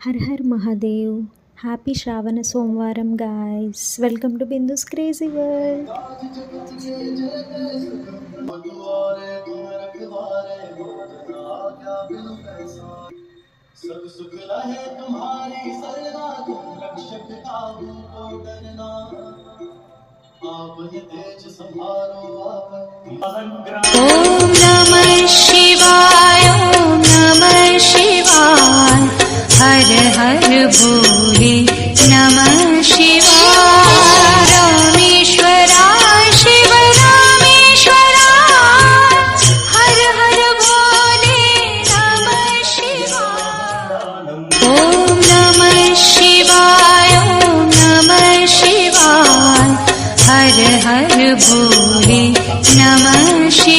Her her Mahadev. Happy శ్రావణ సోమవారం guys. Welcome to Bindu's crazy world. सब सुख रहे तुम्हारी सरदा, तुम रक्षक काहू को डरना, आपने तेज संभालो आप। ओम नमः शिवाय, ओम नमः शिवाय, हर हर भोले नमः शिवाय। रामेश्वराय शिव रामेश्वराय, हर हर भोले नमः शिवाय। ओम नमः शिवाय, ओम नमः शिवाय, हर हर भोले नमः शिवाय।